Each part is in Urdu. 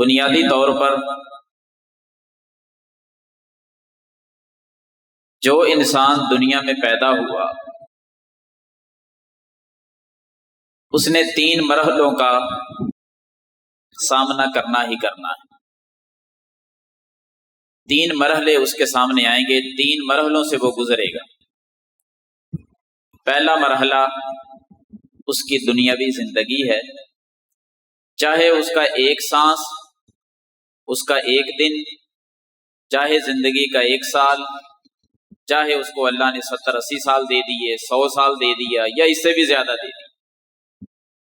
بنیادی طور پر جو انسان دنیا میں پیدا ہوا اس نے 3 مرحلوں کا سامنا کرنا ہی کرنا ہے۔ 3 مرحلے اس کے سامنے آئیں گے، 3 مرحلوں سے وہ گزرے گا۔ پہلا مرحلہ اس کی دنیاوی زندگی ہے، چاہے اس کا 1 سانس، اس کا 1 دن، چاہے زندگی کا 1 سال، چاہے اس کو اللہ نے 70-80 سال دے دیے، 100 سال دے دیا یا اس سے بھی زیادہ دے دیا،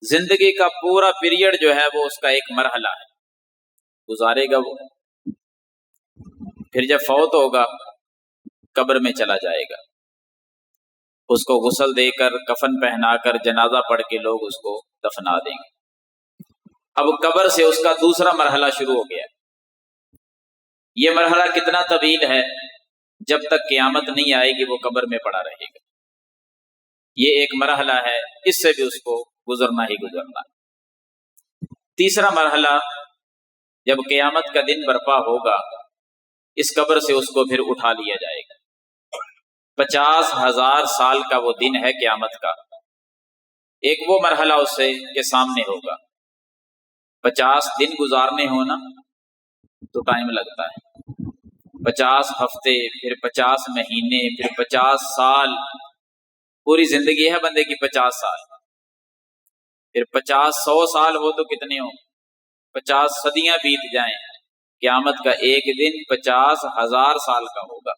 زندگی کا پورا پیریڈ جو ہے وہ اس کا ایک مرحلہ ہے، گزارے گا وہ۔ پھر جب فوت ہوگا قبر میں چلا جائے گا، اس کو غسل دے کر کفن پہنا کر جنازہ پڑھ کے لوگ اس کو دفنا دیں گے۔ اب قبر سے اس کا دوسرا مرحلہ شروع ہو گیا۔ یہ مرحلہ کتنا طویل ہے؟ جب تک قیامت نہیں آئے گی وہ قبر میں پڑا رہے گا۔ یہ ایک مرحلہ ہے، اس سے بھی اس کو گزرنا ہی گزرنا ہے۔ تیسرا مرحلہ جب قیامت کا دن برپا ہوگا، اس قبر سے اس کو پھر اٹھا لیا جائے گا۔ 50,000 سال کا وہ دن ہے قیامت کا، ایک وہ مرحلہ اس سے کے سامنے ہوگا۔ 50 دن گزارنے ہونا تو ٹائم لگتا ہے، 50 ہفتے، پھر 50 مہینے، پھر 50 سال، پوری زندگی ہے بندے کی 50 سال، پھر 50-100 سال ہو تو کتنے ہوں، 50 صدیاں بیت جائیں، قیامت کا ایک دن 50,000 سال کا ہوگا۔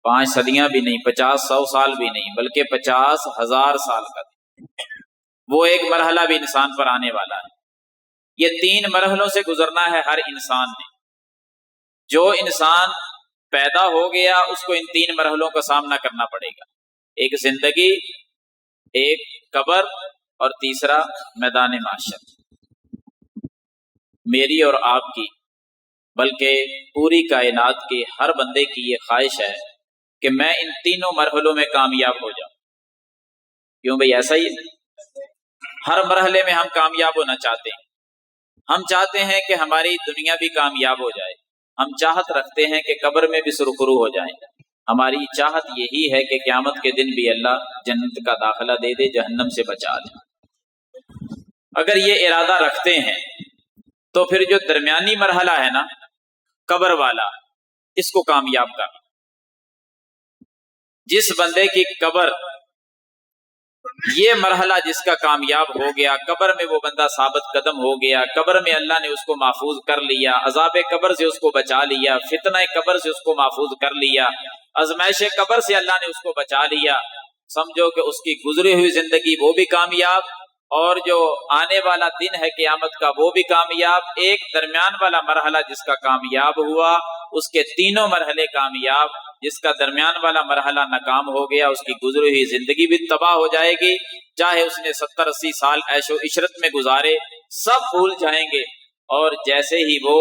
5 صدیاں بھی نہیں، 50-100 سال بھی نہیں، بلکہ 50,000 سال کا دن، وہ ایک مرحلہ بھی انسان پر آنے والا ہے۔ یہ 3 مرحلوں سے گزرنا ہے ہر انسان نے۔ جو انسان پیدا ہو گیا اس کو ان 3 مرحلوں کا سامنا کرنا پڑے گا، ایک زندگی، ایک قبر، اور تیسرا میدان محشر۔ میری اور آپ کی، بلکہ پوری کائنات کے ہر بندے کی یہ خواہش ہے کہ میں ان 3 مرحلوں میں کامیاب ہو جاؤں۔ کیوں بھئی؟ ایسا ہی ہر مرحلے میں ہم کامیاب ہونا چاہتے ہیں۔ ہم چاہتے ہیں کہ ہماری دنیا بھی کامیاب ہو جائے، ہم چاہت رکھتے ہیں کہ قبر میں بھی سرخرو ہو جائیں، ہماری چاہت یہی ہے کہ قیامت کے دن بھی اللہ جنت کا داخلہ دے دے، جہنم سے بچا دے۔ اگر یہ ارادہ رکھتے ہیں تو پھر جو درمیانی مرحلہ ہے نا قبر والا، اس کو کامیاب کر۔ جس بندے کی قبر، یہ مرحلہ جس کا کامیاب ہو گیا، قبر میں وہ بندہ ثابت قدم ہو گیا، قبر میں اللہ نے اس کو محفوظ کر لیا، عذاب قبر سے اس کو بچا لیا، فتنہ قبر سے اس کو محفوظ کر لیا، آزمائش قبر سے اللہ نے اس کو بچا لیا، سمجھو کہ اس کی گزری ہوئی زندگی وہ بھی کامیاب، اور جو آنے والا دن ہے قیامت کا وہ بھی کامیاب۔ ایک درمیان والا مرحلہ جس کا کامیاب ہوا، اس کے 3 مرحلے کامیاب۔ جس کا درمیان والا مرحلہ ناکام ہو گیا، اس کی گزری ہوئی زندگی بھی تباہ ہو جائے گی، چاہے اس نے 70-80 سال عیش و عشرت میں گزارے، سب بھول جائیں گے، اور جیسے ہی وہ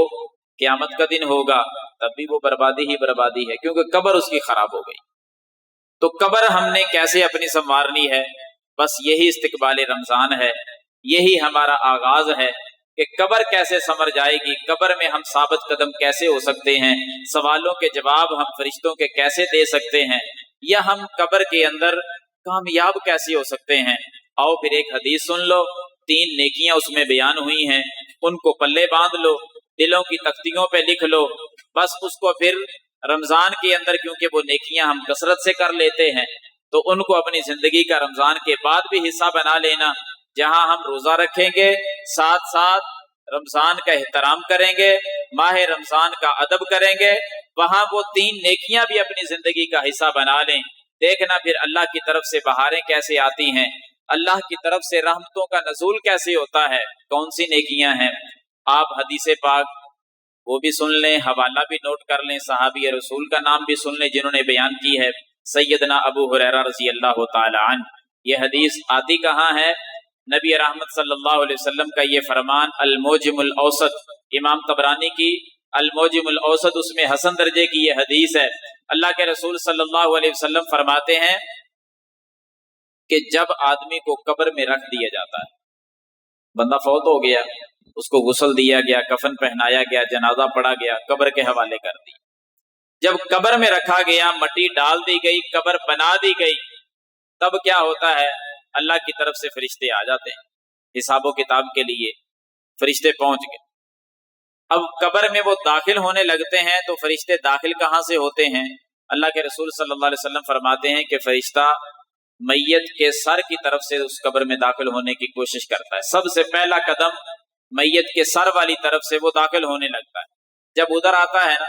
قیامت کا دن ہوگا تب بھی وہ بربادی ہی بربادی ہے، کیونکہ قبر اس کی خراب ہو گئی۔ تو قبر ہم نے کیسے اپنی سنوارنی ہے؟ بس یہی استقبال رمضان ہے، یہی ہمارا آغاز ہے کہ قبر کیسے سنور جائے گی، قبر میں ہم ثابت قدم کیسے ہو سکتے ہیں، سوالوں کے جواب ہم فرشتوں کے کیسے دے سکتے ہیں، یا ہم قبر کے اندر کامیاب کیسے ہو سکتے ہیں۔ آؤ پھر ایک حدیث سن لو، 3 نیکیاں اس میں بیان ہوئی ہیں، ان کو پلے باندھ لو، دلوں کی تختیوں پہ لکھ لو، بس اس کو پھر رمضان کے اندر، کیونکہ وہ نیکیاں ہم کثرت سے کر لیتے ہیں، تو ان کو اپنی زندگی کا رمضان کے بعد بھی حصہ بنا لینا، جہاں ہم روزہ رکھیں گے، ساتھ ساتھ رمضان کا احترام کریں گے، ماہ رمضان کا ادب کریں گے، وہاں وہ 3 نیکیاں بھی اپنی زندگی کا حصہ بنا لیں۔ دیکھنا پھر اللہ کی طرف سے بہاریں کیسے آتی ہیں، اللہ کی طرف سے رحمتوں کا نزول کیسے ہوتا ہے، کون سی نیکیاں ہیں۔ آپ حدیث پاک وہ بھی سن لیں، حوالہ بھی نوٹ کر لیں، صحابی رسول کا نام بھی سن لیں جنہوں نے بیان کی ہے، سیدنا ابو ہریرہ رضی اللہ تعالی عنہ۔ یہ حدیث آتی کہاں ہے؟ نبی رحمت صلی اللہ علیہ وسلم کا یہ فرمان، الموجم الاوسط، امام طبرانی کی الموجم الاوسط، اس میں حسن درجے کی یہ حدیث ہے۔ اللہ کے رسول صلی اللہ علیہ وسلم فرماتے ہیں کہ جب آدمی کو قبر میں رکھ دیا جاتا ہے، بندہ فوت ہو گیا، اس کو غسل دیا گیا، کفن پہنایا گیا، جنازہ پڑھا گیا، قبر کے حوالے کر دی۔ جب قبر میں رکھا گیا، مٹی ڈال دی گئی، قبر بنا دی گئی، تب کیا ہوتا ہے؟ اللہ کی طرف سے فرشتے آ جاتے ہیں حساب و کتاب کے لیے، فرشتے پہنچ گئے۔ اب قبر میں وہ داخل ہونے لگتے ہیں تو فرشتے داخل کہاں سے ہوتے ہیں؟ اللہ کے رسول صلی اللہ علیہ وسلم فرماتے ہیں کہ فرشتہ میت کے سر کی طرف سے اس قبر میں داخل ہونے کی کوشش کرتا ہے۔ سب سے پہلا قدم میت کے سر والی طرف سے وہ داخل ہونے لگتا ہے۔ جب ادھر آتا ہے نا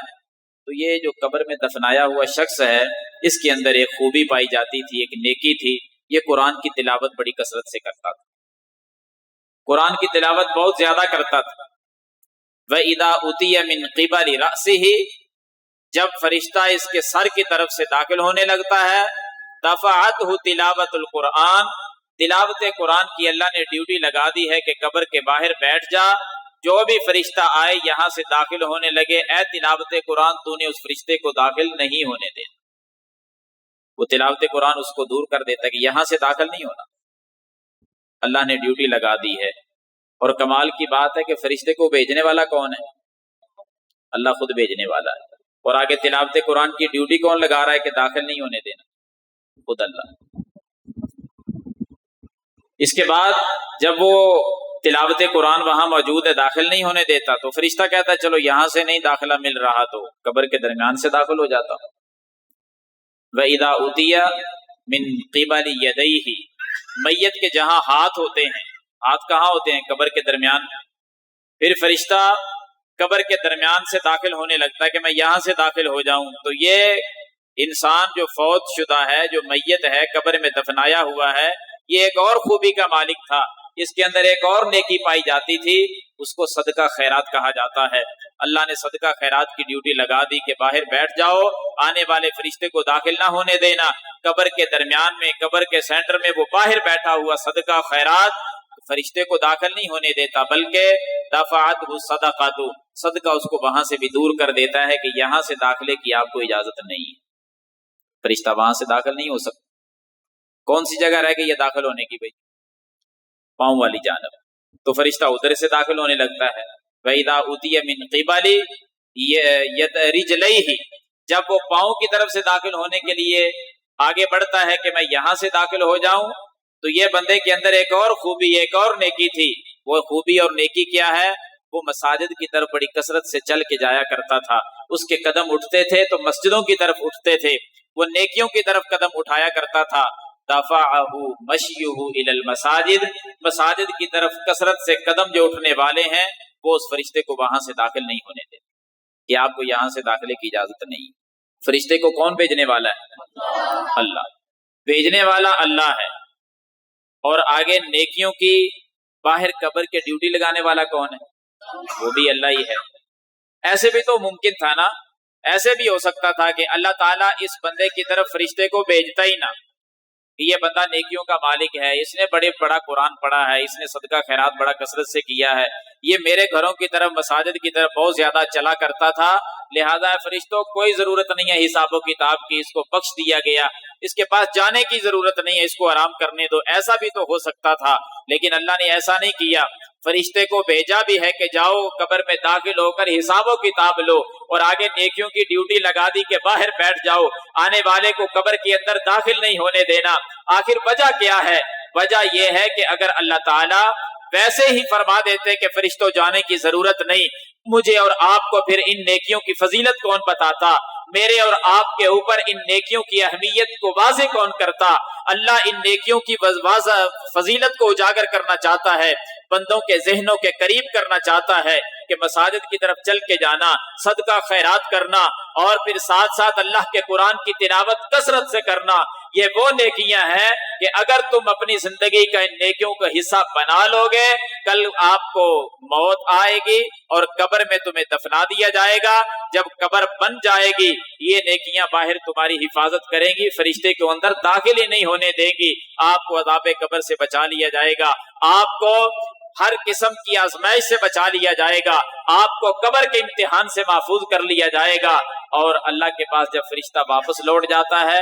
تو یہ جو قبر میں دفنایا ہوا شخص ہے، اس کے اندر ایک خوبی پائی جاتی تھی، ایک نیکی تھی، یہ قرآن کی تلاوت بڑی کثرت سے کرتا تھا، قرآن کی تلاوت بہت زیادہ کرتا تھا۔ وَإِذَا أُتِيَ مِنْ قِبَلِ رَأْسِهِ، جب فرشتہ اس کے سر کی طرف سے داخل ہونے لگتا ہے، دفعتہ تلاوت القرآن، تلاوت قرآن کی اللہ نے ڈیوٹی لگا دی ہے کہ قبر کے باہر بیٹھ جا، جو بھی فرشتہ آئے یہاں سے داخل ہونے لگے، اے تلاوت قرآن تو نے اس فرشتے کو داخل نہیں ہونے دینا۔ وہ تلاوت قرآن اس کو دور کر دیتا کہ یہاں سے داخل نہیں ہونا، اللہ نے ڈیوٹی لگا دی ہے۔ اور کمال کی بات ہے کہ فرشتے کو بھیجنے والا کون ہے؟ اللہ خود بھیجنے والا ہے۔ اور آگے تلاوت قرآن کی ڈیوٹی کون لگا رہا ہے کہ داخل نہیں ہونے دینا؟ خود اللہ۔ اس کے بعد جب وہ تلاوت قرآن وہاں موجود ہے، داخل نہیں ہونے دیتا، تو فرشتہ کہتا ہے چلو یہاں سے نہیں داخلہ مل رہا تو قبر کے درمیان سے داخل ہو جاتا ہوں۔ وَإِذَا أُتِيَ مِن قِبَلِ يَدَيْهِ، میت کے جہاں ہاتھ ہوتے ہیں، ہاتھ کہاں ہوتے ہیں؟ قبر کے درمیان۔ پھر فرشتہ قبر کے درمیان سے داخل ہونے لگتا ہے کہ میں یہاں سے داخل ہو جاؤں۔ تو یہ انسان جو فوت شدہ ہے، جو میت ہے، قبر میں دفنایا ہوا ہے، یہ ایک اور خوبی کا مالک تھا، اس کے اندر ایک اور نیکی پائی جاتی تھی، اس کو صدقہ خیرات کہا جاتا ہے۔ اللہ نے صدقہ خیرات کی ڈیوٹی لگا دی کہ باہر بیٹھ جاؤ، آنے والے فرشتے کو داخل نہ ہونے دینا۔ قبر کے درمیان میں، قبر کے سینٹر میں وہ باہر بیٹھا ہوا صدقہ خیرات فرشتے کو داخل نہیں ہونے دیتا، بلکہ دفعتہ صدقۃ، صدقہ اس کو وہاں سے بھی دور کر دیتا ہے کہ یہاں سے داخلے کی آپ کو اجازت نہیں ہے، فرشتہ وہاں سے داخل نہیں ہو سکتا۔ کون سی جگہ رہ گئی یہ داخل ہونے کی؟ بھائی پاؤں والی جانب، تو فرشتہ ادھر سے داخل ہونے لگتا ہے۔ وَإِذَا أُتِيَ مِن قِبَلِ رِجْلَيْهِ، جب وہ پاؤں کی طرف سے داخل ہونے کے لیے آگے بڑھتا ہے کہ میں یہاں سے داخل ہو جاؤں، تو یہ بندے کے اندر ایک اور خوبی، ایک اور نیکی تھی۔ وہ خوبی اور نیکی کیا ہے؟ وہ مساجد کی طرف بڑی کثرت سے چل کے جایا کرتا تھا، اس کے قدم اٹھتے تھے تو مسجدوں کی طرف اٹھتے تھے، وہ نیکیوں کی طرف قدم اٹھایا کرتا تھا۔ دفعہ مشیہ الی المساجد، مساجد کی طرف کثرت سے قدم جو اٹھنے والے ہیں وہ اس فرشتے کو وہاں سے داخل نہیں ہونے دیتے کہ آپ کو یہاں سے داخلے کی اجازت نہیں۔ فرشتے کو کون بھیجنے والا ہے؟ اللہ بھیجنے والا اللہ ہے۔ اور آگے نیکیوں کی باہر قبر کے ڈیوٹی لگانے والا کون ہے؟ وہ بھی اللہ ہی ہے۔ ایسے بھی تو ممکن تھا نا، ایسے بھی ہو سکتا تھا کہ اللہ تعالیٰ اس بندے کی طرف فرشتے کو بھیجتا ہی نہ، یہ بندہ نیکیوں کا مالک ہے، اس نے بڑا قرآن پڑھا ہے، اس نے صدقہ خیرات بڑا کثرت سے کیا ہے، یہ میرے گھروں کی طرف، مساجد کی طرف بہت زیادہ چلا کرتا تھا، لہذا فرشتوں کوئی ضرورت نہیں ہے حساب و کتاب کی، اس کو بخش دیا گیا، اس کے پاس جانے کی ضرورت نہیں ہے، اس کو آرام کرنے دو۔ ایسا بھی تو ہو سکتا تھا، لیکن اللہ نے ایسا نہیں کیا، فرشتے کو بھیجا بھی ہے کہ جاؤ قبر میں داخل ہو کر حساب و کتاب لو، اور آگے نیکیوں کی ڈیوٹی لگا دی کہ باہر بیٹھ جاؤ، آنے والے کو قبر کے اندر داخل نہیں ہونے دینا۔ آخر وجہ کیا ہے؟ وجہ یہ ہے کہ اگر اللہ تعالیٰ ویسے ہی فرما دیتے کہ فرشتوں جانے کی ضرورت نہیں، مجھے اور آپ کو پھر ان نیکیوں کی فضیلت کون بتاتا؟ میرے اور آپ کے اوپر ان نیکیوں کی اہمیت کو واضح کون کرتا؟ اللہ ان نیکیوں کی فضیلت کو اجاگر کرنا چاہتا ہے، بندوں کے ذہنوں کے قریب کرنا چاہتا ہے کہ مساجد کی طرف چل کے جانا، صدقہ خیرات کرنا، اور پھر ساتھ ساتھ اللہ کے قرآن کی تلاوت کثرت سے کرنا، یہ وہ نیکیاں ہیں کہ اگر تم اپنی زندگی کا ان نیکیوں کا حصہ بنا لو گے، کل آپ کو موت آئے گی اور قبر میں تمہیں دفنا دیا جائے گا۔ جب قبر بن جائے گی، یہ نیکیاں باہر تمہاری حفاظت کریں گی، فرشتے کے اندر داخل ہی نہیں ہونے دیں گی، آپ کو عذاب قبر سے بچا لیا جائے گا، آپ کو ہر قسم کی آزمائش سے بچا لیا جائے گا، آپ کو قبر کے امتحان سے محفوظ کر لیا جائے گا۔ اور اللہ کے پاس جب فرشتہ واپس لوٹ جاتا ہے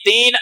3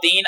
3